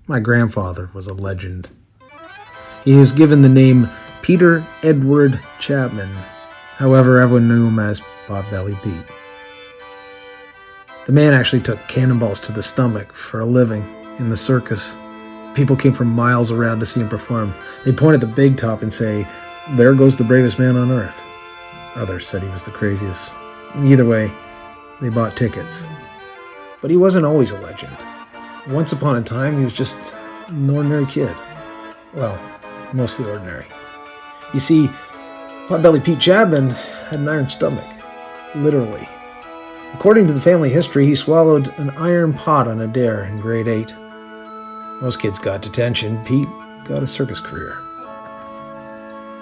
My grandfather was a legend. He was given the name Peter Edward Chapman. However, everyone knew him as Bowlby Pete. The man actually took cannonballs to the stomach for a living in the circus. People came from miles around to see him perform. They'd point at the big top and say, "There goes the bravest man on earth." Others said he was the craziest. Either way, they bought tickets. But he wasn't always a legend. Once upon a time, he was just an ordinary kid. Well, mostly ordinary. You see, Potbelly Pete Chapman had an iron stomach. Literally. According to the family history, he swallowed an iron pot on a dare in grade 8. Most kids got detention. Pete got a circus career.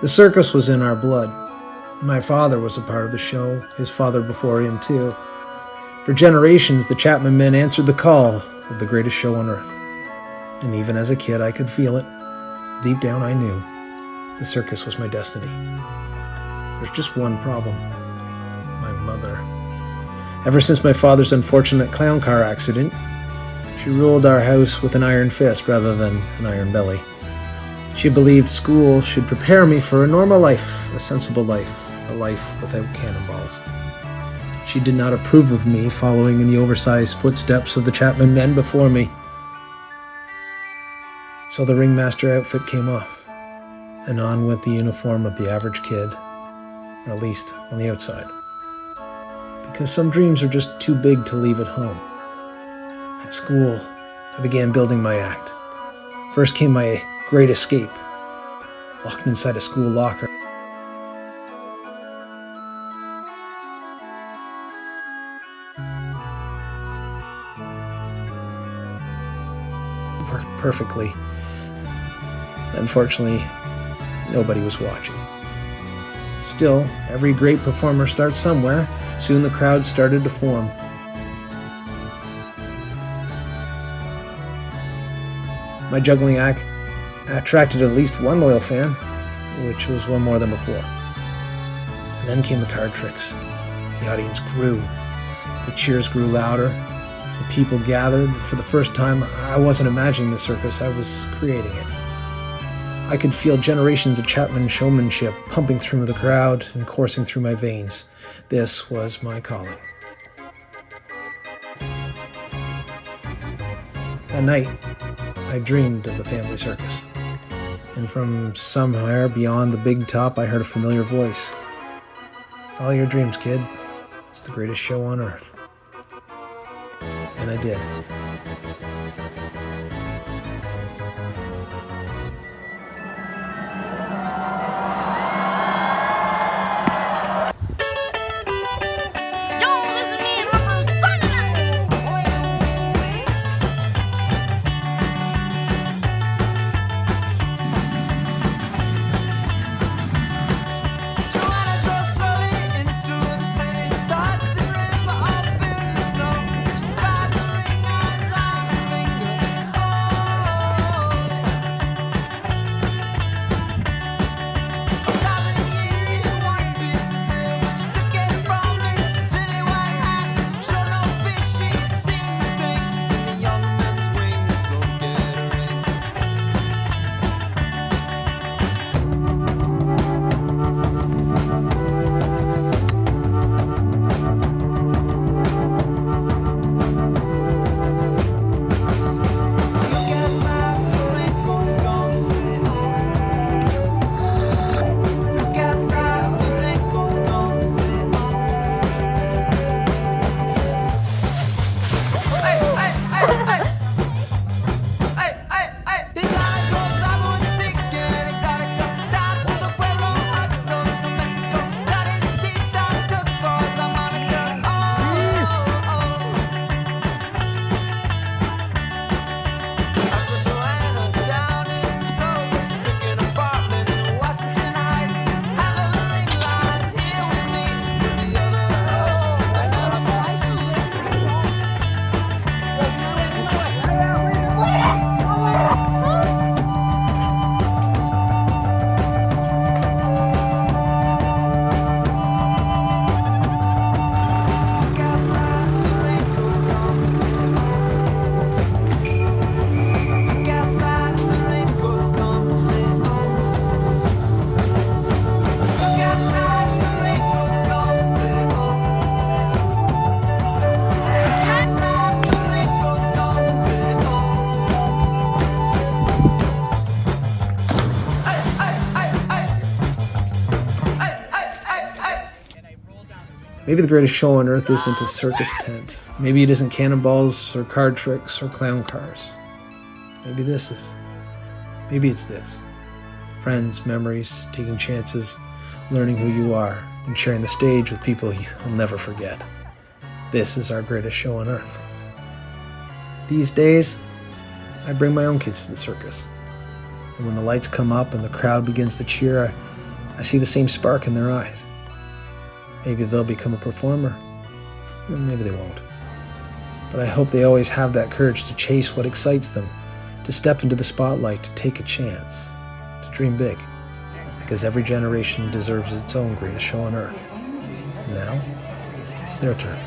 The circus was in our blood. My father was a part of the show, his father before him too. For generations, the Chapman men answered the call of the greatest show on earth. And even as a kid, I could feel it. Deep down, I knew the circus was my destiny. There's just one problem: my mother. Ever since my father's unfortunate clown car accident, she ruled our house with an iron fist rather than an iron belly. She believed school should prepare me for a normal life, a sensible life, a life without cannonballs. She did not approve of me following in the oversized footsteps of the Chapman men before me. So the ringmaster outfit came off, and on went the uniform of the average kid, or at least on the outside. Because some dreams are just too big to leave at home. At school, I began building my act. First came my great escape, locked inside a school locker. Worked perfectly. Unfortunately, nobody was watching. Still, every great performer starts somewhere. Soon the crowd started to form. My juggling act attracted at least one loyal fan, which was one more than before. And then came the card tricks. The audience grew. The cheers grew louder. The people gathered. For the first time, I wasn't imagining the circus, I was creating it. I could feel generations of Chapman showmanship pumping through the crowd and coursing through my veins. This was my calling. That night, I dreamed of the family circus. And from somewhere beyond the big top, I heard a familiar voice. "Follow your dreams, kid. It's the greatest show on earth." And I did. Maybe the greatest show on earth isn't a circus tent. Maybe it isn't cannonballs or card tricks or clown cars. Maybe it's this. Friends, memories, taking chances, learning who you are, and sharing the stage with people you'll never forget. This is our greatest show on earth. These days, I bring my own kids to the circus. And when the lights come up and the crowd begins to cheer, I see the same spark in their eyes. Maybe they'll become a performer. Maybe they won't. But I hope they always have that courage to chase what excites them, to step into the spotlight, to take a chance, to dream big. Because every generation deserves its own greatest show on earth. And now, it's their turn.